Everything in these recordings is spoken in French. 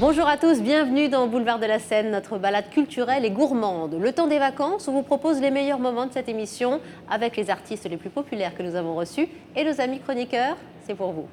Bonjour à tous, bienvenue dans Boulevard de la Seine, notre balade culturelle et gourmande. Le temps des vacances, on vous propose les meilleurs moments de cette émission avec les artistes les plus populaires que nous avons reçus et nos amis chroniqueurs, c'est pour vous.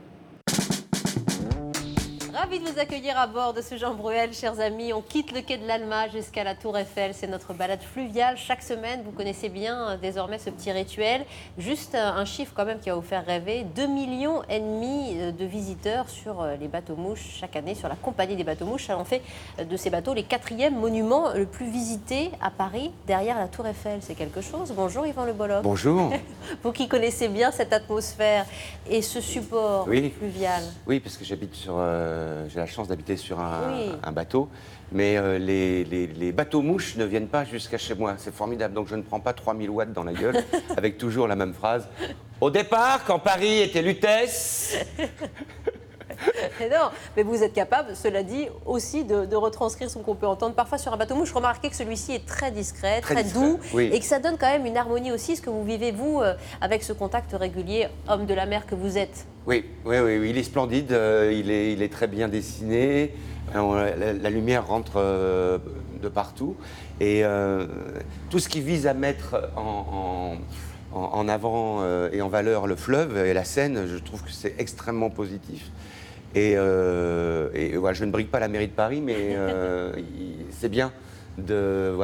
Ravi de vous accueillir à bord de ce Jean Bruel, chers amis. On quitte le quai de l'Alma jusqu'à la Tour Eiffel. C'est notre balade fluviale chaque semaine. Vous connaissez bien désormais ce petit rituel. Juste un chiffre quand même qui va vous faire rêver. 2,5 millions de visiteurs sur les bateaux-mouches chaque année, sur la compagnie des bateaux-mouches. Ça en fait de ces bateaux les 4e monuments le plus visités à Paris, derrière la Tour Eiffel. C'est quelque chose. Bonjour Yvan Le Bolloc. Bonjour. Vous qui connaissez bien cette atmosphère et ce support fluvial. Oui, parce que j'habite sur... j'ai la chance d'habiter sur un bateau, mais les bateaux-mouches ne viennent pas jusqu'à chez moi. C'est formidable, donc je ne prends pas 3000 watts dans la gueule, avec toujours la même phrase. Au départ, quand Paris était Lutèce... Non, mais vous êtes capable, cela dit, aussi de retranscrire ce qu'on peut entendre parfois sur un bateau-mouche. Remarquez que celui-ci est très discret, très doux, et que ça donne quand même une harmonie aussi, ce que vous vivez, vous, avec ce contact régulier, homme de la mer que vous êtes. Oui, il est splendide, il est très bien dessiné, la lumière rentre de partout, et tout ce qui vise à mettre en avant et en valeur le fleuve et la Seine, je trouve que c'est extrêmement positif. Et voilà, je ne brigue pas la mairie de Paris, mais c'est bien de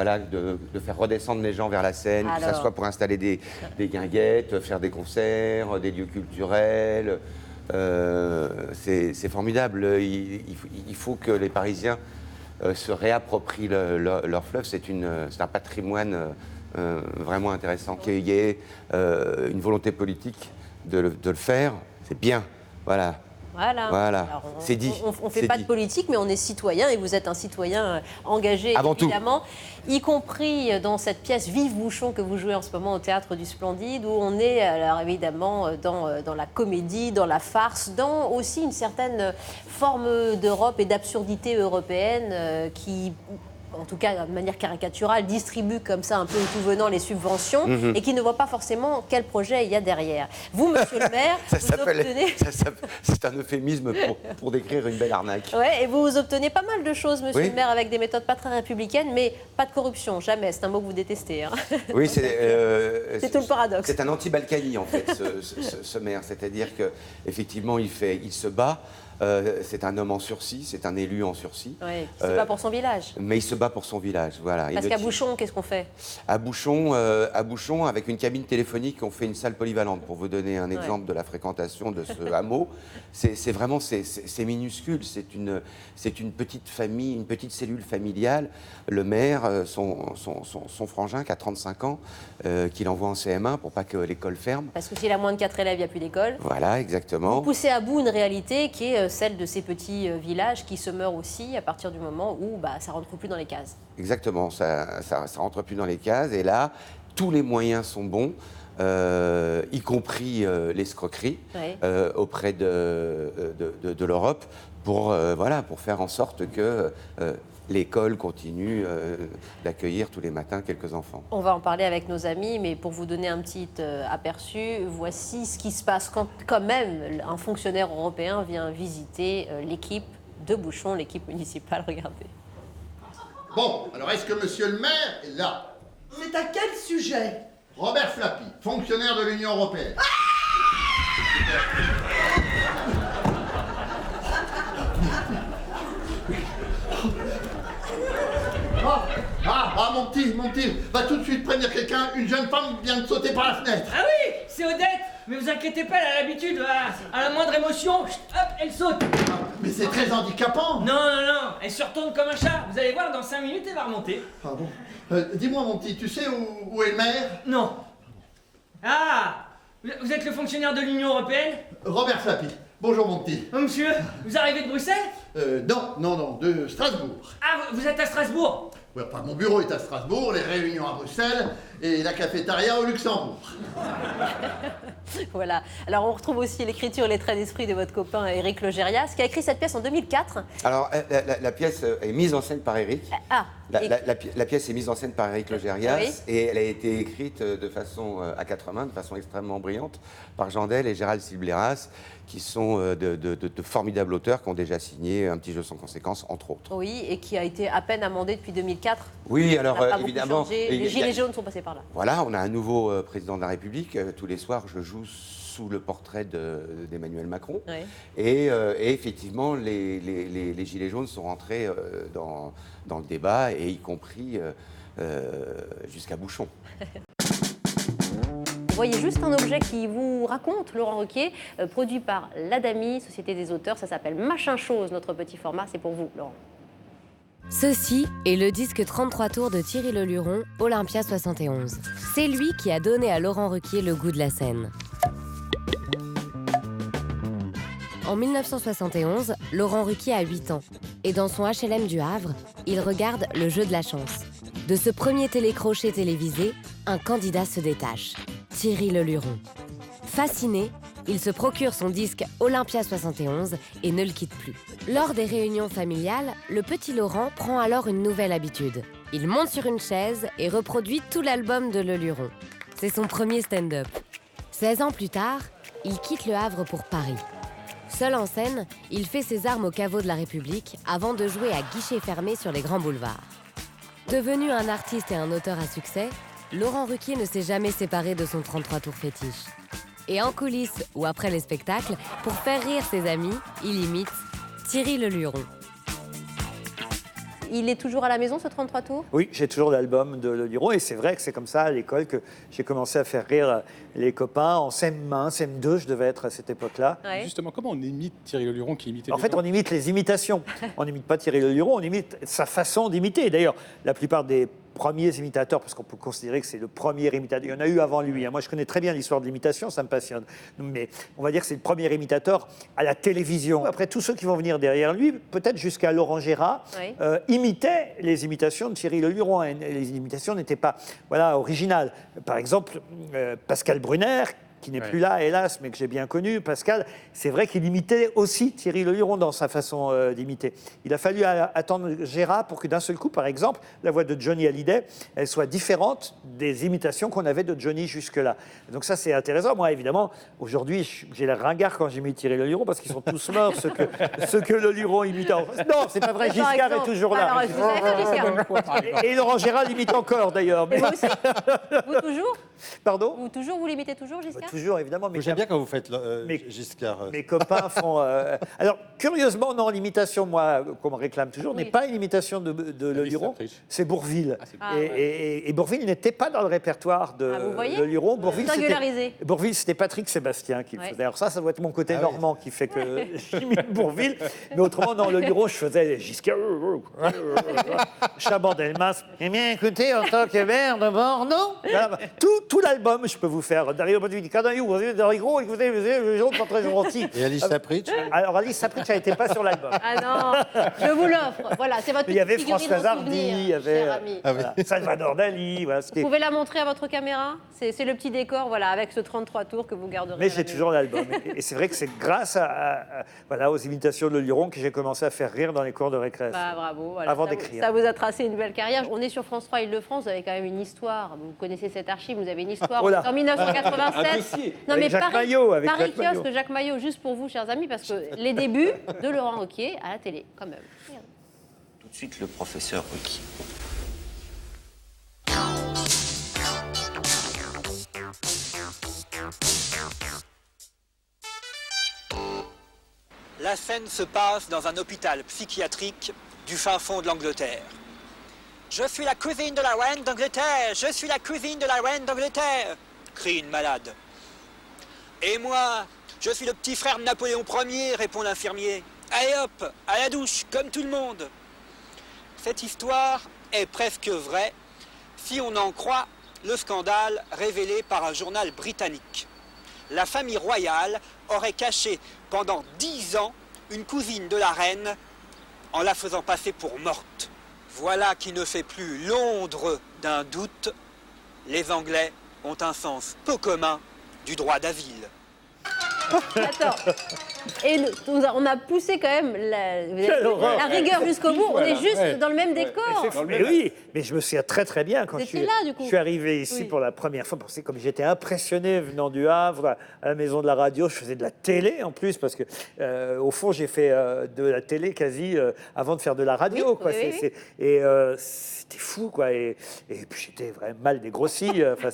faire redescendre les gens vers la Seine, que ce soit pour installer des guinguettes, faire des concerts, des lieux culturels. C'est formidable. Il faut que les Parisiens se réapproprient leur fleuve. C'est un patrimoine vraiment intéressant. Qu'il y ait une volonté politique de le faire, c'est bien. Voilà. C'est dit. On ne fait pas de politique, mais on est citoyen, et vous êtes un citoyen engagé, avant évidemment, tout. Y compris dans cette pièce Vive Bouchon que vous jouez en ce moment au Théâtre du Splendide, où on est alors évidemment dans la comédie, dans la farce, dans aussi une certaine forme d'Europe et d'absurdité européenne qui... en tout cas de manière caricaturale, distribue comme ça un peu au tout venant les subventions et qui ne voit pas forcément quel projet il y a derrière. Vous, monsieur le maire, c'est un euphémisme pour décrire une belle arnaque. Ouais, et vous obtenez pas mal de choses, monsieur le maire, avec des méthodes pas très républicaines, mais pas de corruption, jamais. C'est un mot que vous détestez. Hein. Oui, c'est tout le paradoxe. C'est un anti-Balkany, en fait, ce maire. C'est-à-dire qu'effectivement, il se bat. C'est un homme en sursis, c'est un élu en sursis. Oui, il se bat pour son village. Mais il se bat pour son village, voilà. Parce qu'à Bouchon, qu'est-ce qu'on fait ? À Bouchon, avec une cabine téléphonique, on fait une salle polyvalente. Pour vous donner un exemple de la fréquentation de ce hameau, c'est vraiment minuscule. C'est une petite famille, une petite cellule familiale. Le maire, son frangin qui a 35 ans, qu'il envoie en CM1 pour pas que l'école ferme. Parce que s'il a moins de 4 élèves, il n'y a plus d'école. Voilà, exactement. Vous poussez à bout une réalité qui est celle de ces petits villages qui se meurent aussi à partir du moment où ça ne rentre plus dans les cases. Exactement, ça rentre plus dans les cases. Et là, tous les moyens sont bons, y compris l'escroquerie auprès de l'Europe pour faire en sorte que l'école continue d'accueillir tous les matins quelques enfants. On va en parler avec nos amis, mais pour vous donner un petit aperçu, voici ce qui se passe quand même un fonctionnaire européen vient visiter l'équipe de Bouchon, l'équipe municipale. Regardez. Bon, alors est-ce que monsieur le maire est là ? C'est à quel sujet ? Robert Flappy, fonctionnaire de l'Union européenne. Mon petit, va tout de suite prévenir quelqu'un, une jeune femme vient de sauter par la fenêtre. Ah oui, c'est Odette. Mais vous inquiétez pas, elle a l'habitude, à la moindre émotion, hop, elle saute. Mais c'est très handicapant. Non, elle se retourne comme un chat. Vous allez voir, dans 5 minutes, elle va remonter. Ah bon. Dis-moi mon petit, tu sais où est le maire ? Non. Ah, vous êtes le fonctionnaire de l'Union européenne ? Robert Flappy. Bonjour mon petit. Oh, monsieur, vous arrivez de Bruxelles ? Non, de Strasbourg. Ah, vous êtes à Strasbourg ? Oui, enfin, mon bureau est à Strasbourg, les réunions à Bruxelles et la cafétéria au Luxembourg. Voilà. Alors on retrouve aussi l'écriture et les traits d'esprit de votre copain Éric Logérias, qui a écrit cette pièce en 2004. Alors, la pièce est mise en scène par Éric. La pièce est mise en scène par Éric Logérias et elle a été écrite de façon à quatre mains, de façon extrêmement brillante, par Jean Del et Gérald Silbleras, qui sont de formidables auteurs qui ont déjà signé Un petit jeu sans conséquence, entre autres. Oui, et qui a été à peine amendé depuis 2004. Oui, alors Ça n'a pas évidemment. beaucoup changé. Les gilets jaunes sont passés par là. Voilà, on a un nouveau président de la République. Tous les soirs, je joue sous le portrait d'Emmanuel Macron. Oui. Et effectivement, les gilets jaunes sont rentrés dans le débat, et y compris jusqu'à Bouchon. Vous voyez juste un objet qui vous raconte, Laurent Ruquier, produit par l'Adami, Société des auteurs. Ça s'appelle Machin Chose, notre petit format. C'est pour vous, Laurent. Ceci est le disque 33 tours de Thierry Leluron, Olympia 71. C'est lui qui a donné à Laurent Ruquier le goût de la scène. En 1971, Laurent Ruquier a 8 ans. Et dans son HLM du Havre, il regarde Le jeu de la chance. De ce premier télécrochet télévisé, un candidat se détache. Thierry Leluron. Fasciné, il se procure son disque Olympia 71 et ne le quitte plus. Lors des réunions familiales, le petit Laurent prend alors une nouvelle habitude. Il monte sur une chaise et reproduit tout l'album de Leluron. C'est son premier stand-up. 16 ans plus tard, il quitte le Havre pour Paris. Seul en scène, il fait ses armes au caveau de la République avant de jouer à guichet fermé sur les grands boulevards. Devenu un artiste et un auteur à succès, Laurent Ruquier ne s'est jamais séparé de son 33 tours fétiche. Et en coulisses ou après les spectacles, pour faire rire ses amis, il imite Thierry Leluron. Il est toujours à la maison, ce 33 tours? Oui, j'ai toujours l'album de Leluron et c'est vrai que c'est comme ça à l'école que j'ai commencé à faire rire les copains. En CM1, CM2, je devais être à cette époque-là. Ouais. Justement, comment on imite Thierry Leluron qui imitait En fait, on imite les imitations. On n'imite pas Thierry Leluron, on imite sa façon d'imiter. D'ailleurs, la plupart des premiers imitateurs, parce qu'on peut considérer que c'est le premier imitateur, il y en a eu avant lui. Moi, je connais très bien l'histoire de l'imitation, ça me passionne. Mais on va dire que c'est le premier imitateur à la télévision. Après, tous ceux qui vont venir derrière lui, peut-être jusqu'à Laurent Gérard, imitaient les imitations de Thierry Leluron. Et les imitations n'étaient pas originales. Par exemple, Pascal Brunner, qui n'est plus là, hélas, mais que j'ai bien connu, Pascal, c'est vrai qu'il imitait aussi Thierry Leluron dans sa façon d'imiter. Il a fallu attendre Gérard pour que d'un seul coup, par exemple, la voix de Johnny Hallyday, elle soit différente des imitations qu'on avait de Johnny jusque-là. Donc ça, c'est intéressant. Moi, évidemment, aujourd'hui, j'ai la ringard quand j'imite Thierry Leluron, parce qu'ils sont tous morts, ceux que Leluron imitait. Non, c'est pas vrai, Giscard est toujours là. Alors, vous avez fait Giscard. Et Laurent Gérard l'imite encore, d'ailleurs. Et vous aussi? Vous toujours? Pardon? Vous l'imitez toujours, Giscard? Toujours, évidemment. Mais j'aime bien quand vous faites Giscard. Mes copains font... Alors, curieusement, non, l'imitation, moi, qu'on me réclame toujours, n'est pas une imitation de Leluron, c'est Bourvil. Et Bourvil n'était pas dans le répertoire de Leluron. Bourvil, c'était Patrick Sébastien qui le faisait. Alors ça doit être mon côté normand qui fait que j'imite Bourvil. Mais autrement, dans Leluron, je faisais Giscard. Chabandelmas. Eh bien, écoutez, en tant que maire de Bordeaux, tout l'album, je peux vous faire. Dario Botticelli, vous avez des rigots et vous avez les gens pas très gentils. Et Alice Sapritch? Alors Alice Sapritch, elle n'était pas sur l'album. Ah non, je vous l'offre. Voilà, c'est votre il y avait figurine Françoise de Hardy, souvenir, il y avait cher ami. Salvador Dali. Voilà, Vous pouvez la montrer à votre caméra? C'est le petit décor, voilà, avec ce 33 tours que vous garderez. Mais j'ai toujours l'album. Et c'est vrai que c'est grâce aux imitations de Leluron que j'ai commencé à faire rire dans les cours de récréation. Bravo. Voilà. Avant d'écrire. Ça vous a tracé une belle carrière. On est sur France 3 Île-de-France, vous avez quand même une histoire. Vous connaissez cette archive, vous avez une histoire. En 1987. Non, mais Paris Kiosque, Jacques Maillot, juste pour vous, chers amis, parce que les débuts de Laurent Ruquier à la télé, quand même. Tout de suite, le professeur Ruquier. La scène se passe dans un hôpital psychiatrique du fin fond de l'Angleterre. Je suis la cousine de la reine d'Angleterre, je suis la cousine de la reine d'Angleterre, crie une malade. Et moi, je suis le petit frère de Napoléon Ier, répond l'infirmier. Allez hop, à la douche, comme tout le monde. Cette histoire est presque vraie si on en croit le scandale révélé par un journal britannique. La famille royale aurait caché pendant 10 ans une cousine de la reine en la faisant passer pour morte. Voilà qui ne fait plus l'ombre d'un doute. Les Anglais ont un sens peu commun du droit d'Aville. Attends. Et on a poussé quand même la rigueur jusqu'au bout. On est juste dans le même décor. Mais oui, mais je me souviens très très bien quand Vous étiez là, du coup. je suis arrivé ici pour la première fois. Parce que comme j'étais impressionné venant du Havre à la maison de la radio, je faisais de la télé en plus parce que au fond j'ai fait de la télé quasi avant de faire de la radio. Oui, Quoi. oui. Et c'était fou quoi. Et puis j'étais vraiment mal dégrossi. Enfin,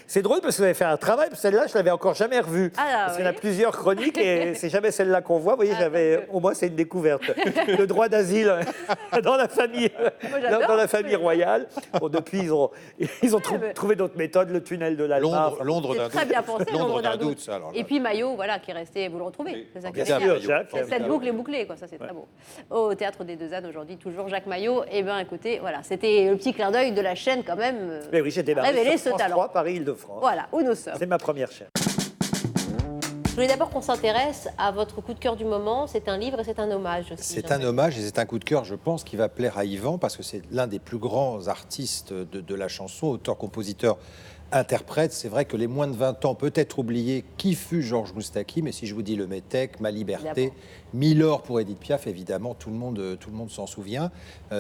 c'est drôle parce que vous avez fait un travail. Celle-là, je l'avais encore jamais revue. Ah, Parce qu'il y en a plusieurs chroniques et c'est jamais celle-là qu'on voit. Vous voyez, au moins c'est une découverte. Le droit d'asile dans la famille, dans la famille royale. Bon, depuis, ils ont trouvé d'autres méthodes, le tunnel de l'Alma. Londres d'un doute. Très bien pensé, Londres d'un doute. doute, ça. Alors, là. Et puis Maillot, voilà, qui est resté, vous le retrouvez. C'est ça qui est Bien bien. sûr, Jacques. Cette boucle est bouclée, quoi. Ça c'est très beau. Au Théâtre des Deux Ânes aujourd'hui, toujours Jacques Maillot. Eh bien, écoutez, voilà, c'était le petit clin d'œil de la chaîne quand même. Mais oui, j'ai démarré révélé sur ce France talent. 3, Paris-Île-de-France. Voilà, où nous sommes. C'est ma première chaîne. Je voulais d'abord qu'on s'intéresse à votre coup de cœur du moment. C'est un livre et c'est un hommage aussi. C'est un hommage et c'est un coup de cœur, je pense, qui va plaire à Yvan parce que c'est l'un des plus grands artistes de la chanson, auteur, compositeur, interprète. C'est vrai que les moins de 20 ans peut-être oublié qui fut Georges Moustaki, mais si je vous dis Le Métèque, Ma Liberté, Milord pour Édith Piaf, évidemment, tout le monde s'en souvient.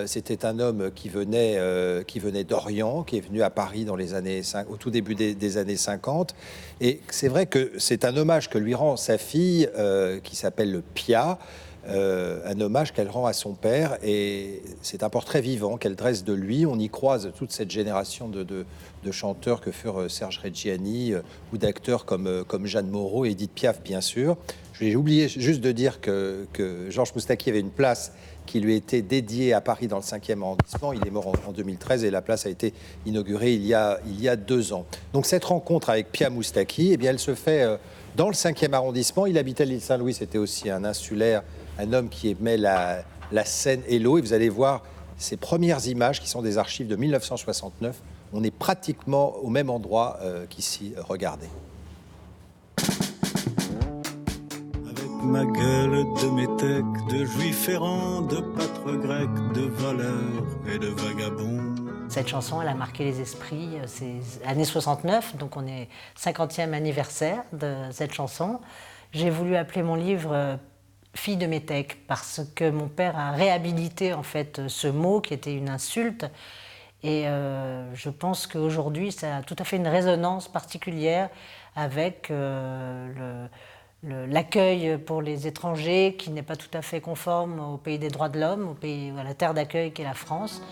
C'était un homme qui venait d'Orient, qui est venu à Paris dans les années au tout début des années 50. Et c'est vrai que c'est un hommage que lui rend sa fille, qui s'appelle Pia. Un hommage qu'elle rend à son père et c'est un portrait vivant qu'elle dresse de lui. On y croise toute cette génération de chanteurs que furent Serge Reggiani ou d'acteurs comme Jeanne Moreau et Édith Piaf, bien sûr. J'ai oublié juste de dire que Georges Moustaki avait une place qui lui était dédiée à Paris dans le 5e arrondissement. Il est mort en 2013 et la place a été inaugurée il y a 2 ans. Donc cette rencontre avec Pia Moustaki, eh bien, elle se fait dans le 5e arrondissement. Il habitait l'île Saint-Louis, c'était aussi un insulaire, un homme qui aimait la Seine et l'eau. Et vous allez voir ces premières images qui sont des archives de 1969. On est pratiquement au même endroit qu'ici. Regardez. Avec ma gueule de métèque, de juif errant, de pâtre grec, de voleur et de vagabond. Cette chanson, elle a marqué les esprits. C'est l'année 69, donc on est 50e anniversaire de cette chanson. J'ai voulu appeler mon livre Fille de métèque parce que mon père a réhabilité en fait ce mot qui était une insulte. Et je pense qu'aujourd'hui, ça a tout à fait une résonance particulière avec l'accueil pour les étrangers qui n'est pas tout à fait conforme au pays des droits de l'homme, à la terre d'accueil qu'est la France.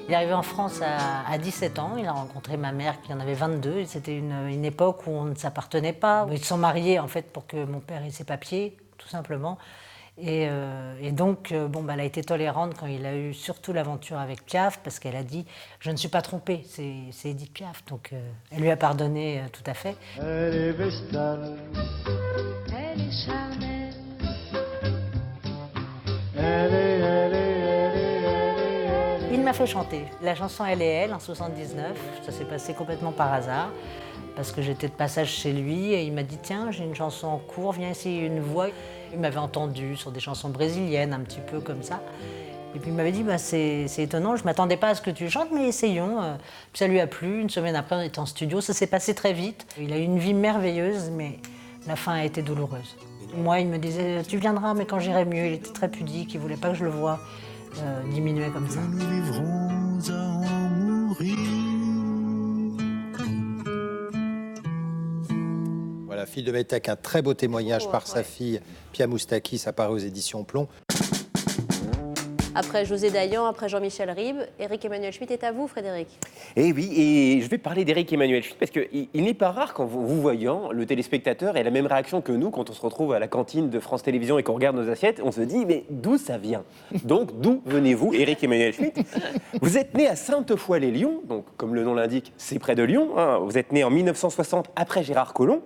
Il est arrivé en France à 17 ans, il a rencontré ma mère qui en avait 22. C'était une époque où on ne s'appartenait pas. Ils se sont mariés en fait pour que mon père ait ses papiers, tout simplement. Et donc, elle a été tolérante quand il a eu surtout l'aventure avec Piaf, parce qu'elle a dit « Je ne suis pas trompée, c'est Édith Piaf ». Donc, elle lui a pardonné tout à fait. Elle est vestale, elle est charnelle, Il m'a fait chanter la chanson Elle et elle en 79. Ça s'est passé complètement par hasard parce que j'étais de passage chez lui et il m'a dit « Tiens, j'ai une chanson en cours, viens essayer une voix ». Il m'avait entendu sur des chansons brésiliennes, un petit peu comme ça. Et puis il m'avait dit c'est étonnant, je ne m'attendais pas à ce que tu chantes, mais essayons. Puis ça lui a plu. Une semaine après, on était en studio. Ça s'est passé très vite. Il a eu une vie merveilleuse, mais la fin a été douloureuse. Moi, il me disait « Tu viendras, mais quand j'irai mieux ». Il était très pudique, il ne voulait pas que je le voie diminuer comme ça. nous vivrons à en mourir. Voilà, Fille de métèque, un très beau témoignage par sa fille Pia Moustaki, ça paraît aux éditions Plomb. Après José Dayan, après Jean-Michel Ribes, Éric-Emmanuel Schmitt est à vous, Frédéric. Et oui, et je vais parler d'Éric-Emmanuel Schmitt parce qu'il n'est pas rare qu'en vous voyant, le téléspectateur ait la même réaction que nous quand on se retrouve à la cantine de France Télévisions et qu'on regarde nos assiettes. On se dit, mais d'où ça vient? Donc, d'où venez-vous, Éric-Emmanuel Schmitt? Vous êtes né à Sainte-Foy-les-Lyons, donc comme le nom l'indique, c'est près de Lyon. Hein. Vous êtes né en 1960 après Gérard Collomb.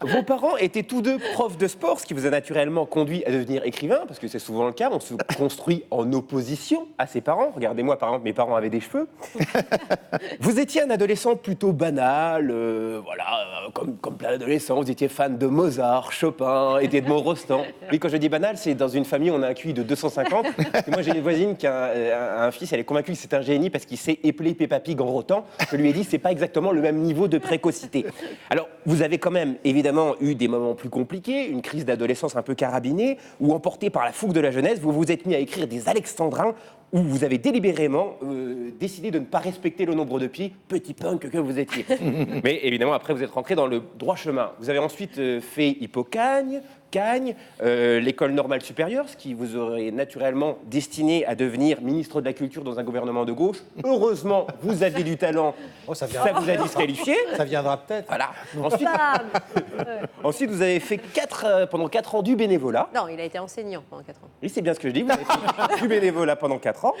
Vos parents étaient tous deux profs de sport, ce qui vous a naturellement conduit à devenir écrivain, parce que c'est souvent le cas. on se construit en opposition à ses parents. Regardez-moi, par exemple, mes parents avaient des cheveux. Vous étiez un adolescent plutôt banal, comme plein d'adolescents. Vous étiez fan de Mozart, Chopin et d'Edmond Rostand. Oui, quand je dis banal, c'est dans une famille, on a un QI de 250. Et moi, j'ai une voisine qui a un fils, elle est convaincue que c'est un génie parce qu'il sait épeler Peppa Pig en rotant. Je lui ai dit, c'est pas exactement le même niveau de précocité. Alors, vous avez quand même, évidemment, eu des moments plus compliqués, une crise d'adolescence un peu carabinée, où, emporté par la fougue de la jeunesse, vous vous êtes mis à écrire des alexandrins où vous avez délibérément décidé de ne pas respecter le nombre de pieds, petit punk que vous étiez. Mais évidemment, après, vous êtes rentré dans le droit chemin. Vous avez ensuite fait Hippocagne, Cagne, l'école normale supérieure, ce qui vous aurait naturellement destiné à devenir ministre de la Culture dans un gouvernement de gauche. Heureusement, vous aviez du talent, ça vous a disqualifié. Ça viendra peut-être. Voilà. Ensuite, vous avez fait pendant 4 ans du bénévolat. Non, il a été enseignant pendant 4 ans. Oui, c'est bien ce que je dis, vous avez fait du bénévolat pendant 4 ans.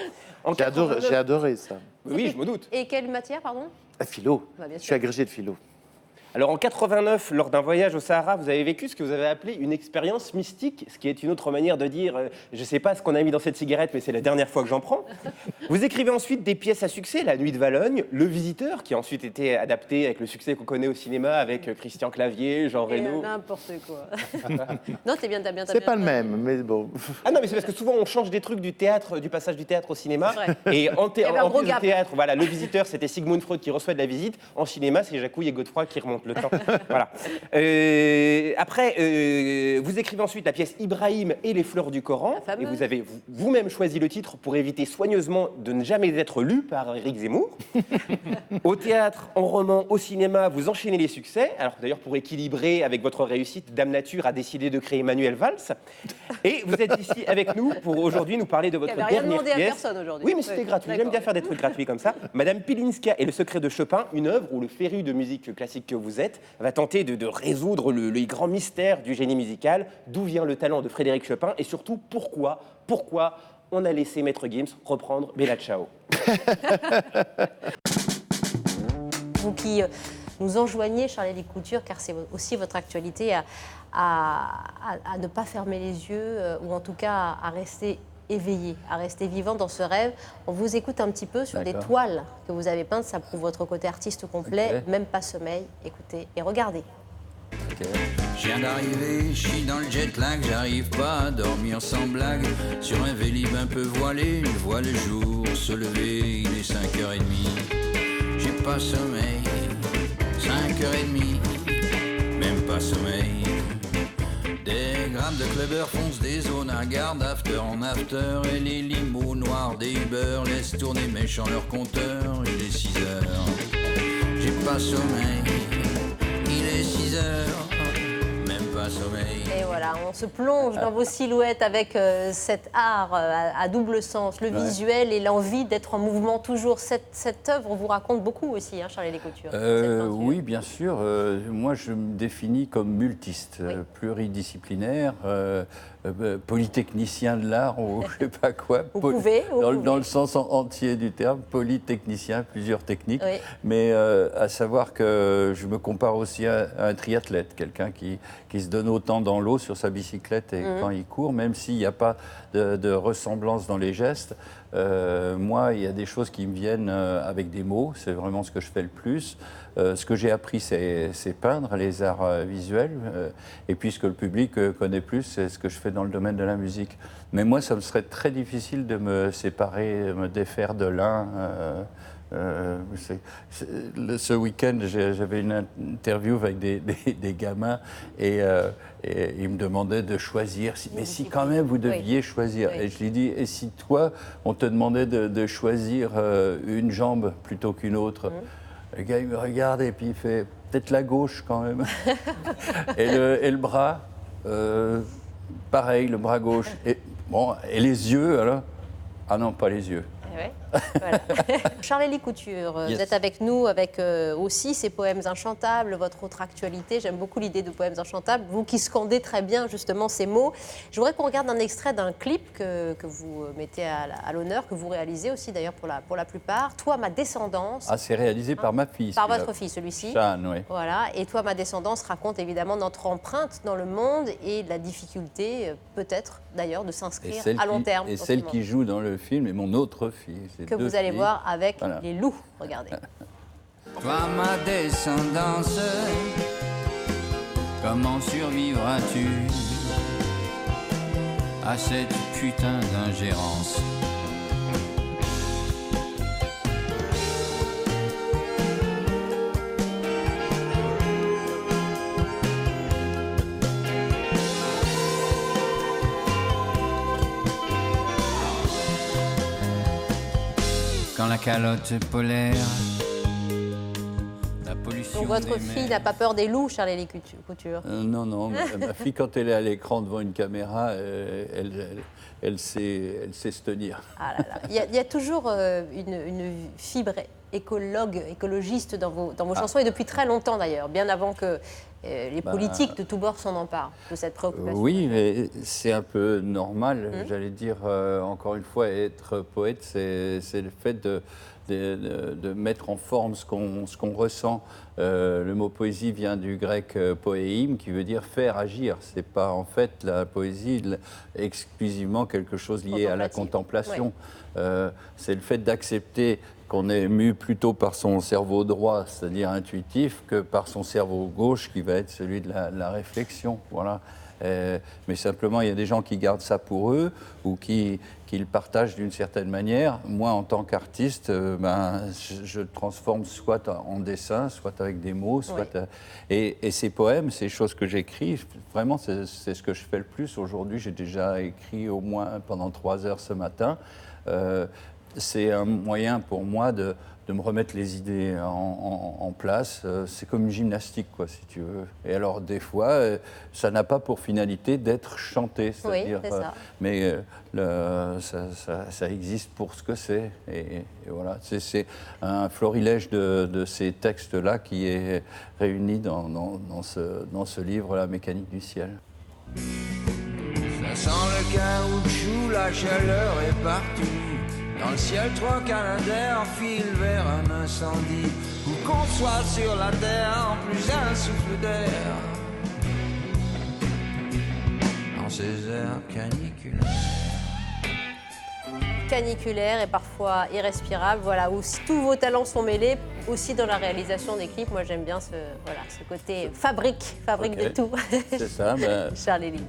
J'ai adoré ça. Oui, je me doute. Et quelle matière, pardon? Philo. Bah, bien Je sûr. suis agrégé de philo. Alors en 89, lors d'un voyage au Sahara, vous avez vécu ce que vous avez appelé une expérience mystique, ce qui est une autre manière de dire je ne sais pas ce qu'on a mis dans cette cigarette, mais c'est la dernière fois que j'en prends. Vous écrivez ensuite des pièces à succès, La Nuit de Valogne, Le Visiteur, qui a ensuite été adapté avec le succès qu'on connaît au cinéma, avec Christian Clavier, Jean Reno. N'importe quoi. Non, t'as bien. C'est pas le même, mais bon. Ah non, mais c'est parce que souvent on change des trucs du théâtre, du passage du théâtre au cinéma. C'est vrai. Et en Il y avait un gros pièce de gap. théâtre, voilà, Le Visiteur, c'était Sigmund Freud qui reçoit de la visite. En cinéma, c'est Jacouille et Godefroy qui remontent le temps. Voilà. Après, vous écrivez ensuite la pièce Ibrahim et les fleurs du Coran. Et vous avez vous-même choisi le titre pour éviter soigneusement de ne jamais être lu par Éric Zemmour. Au théâtre, en roman, au cinéma, vous enchaînez les succès. Alors d'ailleurs, pour équilibrer avec votre réussite, Dame Nature a décidé de créer Manuel Valls. Et vous êtes ici avec nous pour aujourd'hui nous parler de votre Il avait rien dernière demandé à pièce. personne aujourd'hui. Oui, mais c'était gratuit. J'aime bien faire des trucs gratuits comme ça. Madame Pilinska et le secret de Chopin, une œuvre où le féru de musique classique que vous êtes va tenter de résoudre le grand mystère du génie musical. D'où vient le talent de Frédéric Chopin et surtout pourquoi on a laissé Maître Gims reprendre Bella Ciao. Vous qui nous enjoignez, Charlie Couture, car c'est aussi votre actualité, à ne pas fermer les yeux, ou en tout cas à rester éveillé, à rester vivant dans ce rêve. On vous écoute un petit peu sur des toiles que vous avez peintes, ça prouve votre côté artiste complet, même pas sommeil. Écoutez et regardez. Je viens d'arriver, je suis dans le jet lag, j'arrive pas à dormir sans blague. Sur un vélib un peu voilé, je vois le jour se lever, il est 5h30. J'ai pas sommeil, 5h30, même pas sommeil. Des grammes de clubbers foncent des zones à garde, after en after. Et les limos noirs des Uber laissent tourner méchants leur compteur. Il est 6h, j'ai pas sommeil, il est 6h, même pas sommeil. Et voilà, on se plonge dans vos silhouettes avec cet art à double sens, le visuel et l'envie d'être en mouvement toujours. Cette œuvre vous raconte beaucoup aussi, hein, Charlie Couture. Oui, bien sûr. Moi, je me définis comme multiste, pluridisciplinaire, polytechnicien de l'art, ou je ne sais pas quoi. Dans le sens entier du terme, polytechnicien, plusieurs techniques. Oui. Mais à savoir que je me compare aussi à un triathlète, quelqu'un qui se donne autant dans l'eau sur sa bicyclette et quand il court, même s'il n'y a pas de ressemblance dans les gestes. Moi, il y a des choses qui me viennent avec des mots, c'est vraiment ce que je fais le plus. Ce que j'ai appris, c'est peindre, les arts visuels. Et puis, ce que le public connaît plus, c'est ce que je fais dans le domaine de la musique. Mais moi, ça me serait très difficile de me séparer, me défaire de l'un. Ce week-end, j'avais une interview avec des gamins et ils me demandaient de choisir. Mais si quand même vous deviez choisir. Et je lui dis, et si toi, on te demandait de choisir une jambe plutôt qu'une autre? Le gars, il me regarde et puis il fait, peut-être la gauche quand même. et le bras, pareil, le bras gauche. Et les yeux, alors? Ah non, pas les yeux. Charles-Élie Couture, Yes. vous êtes avec nous avec aussi ces poèmes inchantables, votre autre actualité. J'aime beaucoup l'idée de poèmes inchantables, vous qui scandez très bien justement ces mots. Je voudrais qu'on regarde un extrait d'un clip que vous mettez à l'honneur, que vous réalisez aussi d'ailleurs pour la plupart. Toi, ma descendance. Ah, c'est réalisé par ma fille. Par celui-là. votre fille, celui-ci. Jeanne, oui. Voilà. Et Toi, ma descendance raconte évidemment notre empreinte dans le monde et la difficulté, peut-être d'ailleurs, de s'inscrire à long terme. Et dans celle ce monde. qui joue dans le film est mon autre fille. C'est Que deux vous allez filles. voir avec Voilà. les loups. Regardez. Toi ma descendance, comment survivras-tu à cette putain d'ingérence? Quand la calotte polaire, la pollution. Donc votre des fille mers. n'a pas peur des loups, Charles-Élie Couture. Non, non, ma fille, quand elle est à l'écran devant une caméra, elle sait se tenir. Ah là là. Il y a toujours une fibre écologiste dans vos chansons, et depuis très longtemps d'ailleurs, bien avant que les politiques de tous bords s'en emparent de cette préoccupation. Oui, mais c'est un peu normal, j'allais dire, encore une fois, être poète, c'est le fait de mettre en forme ce qu'on ressent. Le mot poésie vient du grec poéim, qui veut dire faire agir. C'est pas en fait la poésie exclusivement quelque chose lié à la contemplation. C'est le fait d'accepter qu'on est mu plutôt par son cerveau droit, c'est-à-dire intuitif, que par son cerveau gauche, qui va être celui de la réflexion. Voilà. Mais simplement, il y a des gens qui gardent ça pour eux ou qui le partagent d'une certaine manière. Moi, en tant qu'artiste, je le transforme soit en dessin, soit avec des mots, soit et ces poèmes, ces choses que j'écris, vraiment, c'est ce que je fais le plus. Aujourd'hui, j'ai déjà écrit au moins pendant 3 heures ce matin. C'est un moyen pour moi de me remettre les idées en place. C'est comme une gymnastique, quoi, si tu veux. Et alors, des fois, ça n'a pas pour finalité d'être chanté. C'est-à-dire, c'est ça. mais ça existe pour ce que c'est. Et voilà, c'est un florilège de ces textes-là qui est réuni dans ce livre, La mécanique du ciel. Ça sent le caoutchouc, la chaleur est partout. Dans le ciel, 3 Canadaires filent vers un incendie. Où qu'on soit sur la terre, plus un souffle d'air. Dans ces airs caniculaires. Caniculaire et parfois irrespirable, voilà, où tous vos talents sont mêlés, aussi dans la réalisation des clips. Moi, j'aime bien ce côté fabrique de tout. C'est ça. Charles-Élie.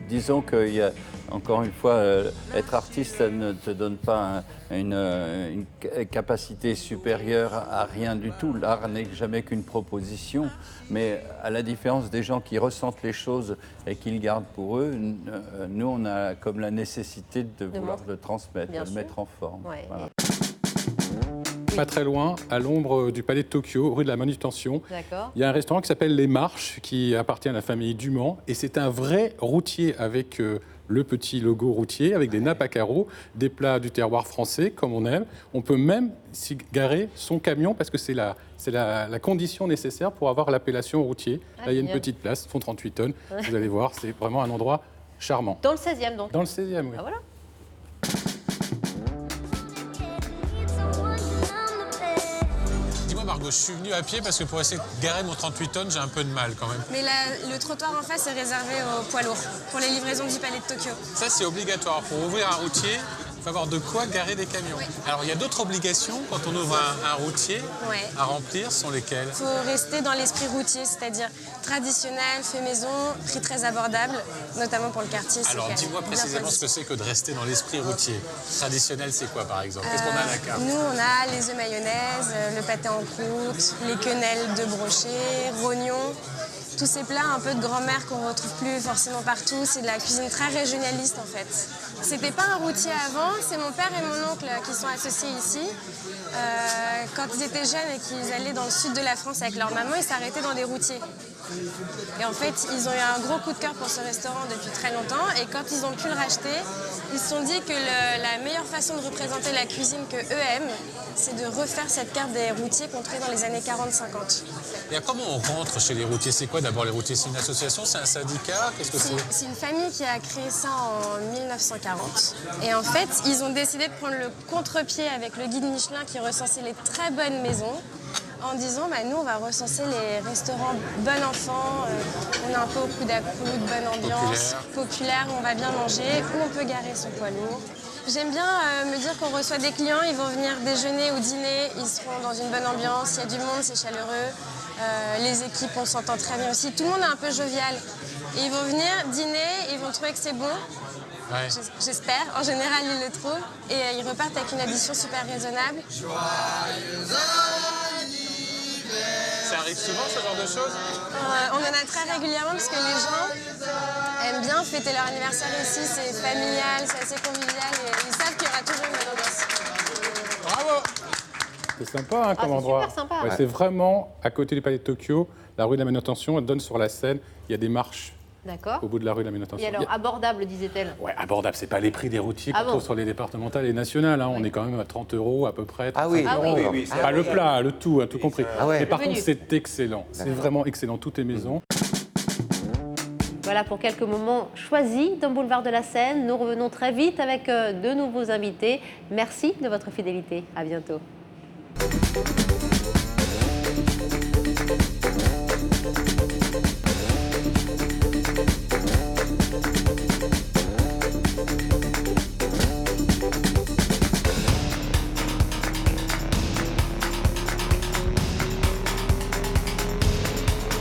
Disons qu'il y a, encore une fois, être artiste, ça ne te donne pas une capacité supérieure à rien du tout. L'art n'est jamais qu'une proposition, mais à la différence des gens qui ressentent les choses et qui le gardent pour eux, nous, on a comme la nécessité de vouloir le transmettre, de le mettre en forme. Ouais. Voilà. Pas très loin, à l'ombre du palais de Tokyo, rue de la Manutention, D'accord. il y a un restaurant qui s'appelle Les Marches, qui appartient à la famille Dumont. Et c'est un vrai routier avec le petit logo routier, avec des nappes à carreaux, des plats du terroir français, comme on aime. On peut même s'y garer son camion, parce que c'est la condition nécessaire pour avoir l'appellation routier. Là, il y a une petite place, font 38 tonnes. Vous allez voir, c'est vraiment un endroit charmant. Dans le 16e, donc. Dans le 16e, oui. Ah, voilà. Dis-moi Margot, je suis venu à pied parce que pour essayer de garer mon 38 tonnes, j'ai un peu de mal quand même. Mais le trottoir en face est réservé aux poids lourds, pour les livraisons du palais de Tokyo. Ça, c'est obligatoire. Pour ouvrir un routier, il faut avoir de quoi garer des camions. Oui. Alors, il y a d'autres obligations quand on ouvre un routier à remplir, sont lesquelles? Il faut rester dans l'esprit routier, c'est-à-dire traditionnel, fait maison, prix très abordable, notamment pour le quartier. Alors, dis-moi précisément ce que c'est que de rester dans l'esprit routier. Traditionnel, c'est quoi, par exemple? Qu'est-ce qu'on a à la carte? Nous, on a les œufs mayonnaise, le pâté en croûte, les quenelles de brochet, rognons. Tous ces plats un peu de grand-mère qu'on ne retrouve plus forcément partout, c'est de la cuisine très régionaliste en fait. C'était pas un routier avant, c'est mon père et mon oncle qui sont associés ici. Quand ils étaient jeunes et qu'ils allaient dans le sud de la France avec leur maman, ils s'arrêtaient dans des routiers. Et en fait, ils ont eu un gros coup de cœur pour ce restaurant depuis très longtemps. Et quand ils ont pu le racheter, ils se sont dit que la meilleure façon de représenter la cuisine qu'eux aiment, c'est de refaire cette carte des routiers qu'on trouvait dans les années 40-50. Et comment on rentre chez les routiers? C'est quoi d'abord les routiers? C'est une association? C'est un syndicat? Qu'est-ce que c'est? C'est une famille qui a créé ça en 1940. Et en fait, ils ont décidé de prendre le contre-pied avec le guide Michelin qui recensait les très bonnes maisons en disant nous on va recenser les restaurants bon enfant, on est un peu au coude à coude, bonne ambiance, populaire, où on va bien manger, où on peut garer son poids lourd. J'aime bien me dire qu'on reçoit des clients, ils vont venir déjeuner ou dîner, ils seront dans une bonne ambiance, il y a du monde, c'est chaleureux, les équipes on s'entend très bien aussi, tout le monde est un peu jovial. Et ils vont venir dîner, ils vont trouver que c'est bon. Ouais. J'espère, en général ils le trouvent, et ils repartent avec une addition super raisonnable. Ça arrive souvent ce genre de choses? On en a très régulièrement parce que les gens aiment bien fêter leur anniversaire ici, c'est familial, c'est assez convivial et ils savent qu'il y aura toujours une bonne ambiance. Bravo! C'est sympa comme c'est endroit. super sympa. Ouais, Ouais. c'est vraiment à côté du palais de Tokyo, la rue de la Manutention, elle donne sur la Seine. Il y a des marches D'accord. au bout de la rue de la Manutention. Et alors, abordable, disait-elle. Ouais, abordable, c'est pas les prix des routiers qu'on Ah bon trouve sur les départementales et nationales. Hein. On est quand même à 30 € à peu près. Ah oui. 35 Ah oui. €. Oui, oui, c'est Pas le vrai. plat, le tout, tout compris. Ah ouais. Mais par Le contre, menu. c'est excellent. C'est vraiment excellent. Tout est maison. Voilà pour quelques moments choisis dans Boulevard de la Seine. Nous revenons très vite avec de nouveaux invités. Merci de votre fidélité. À bientôt.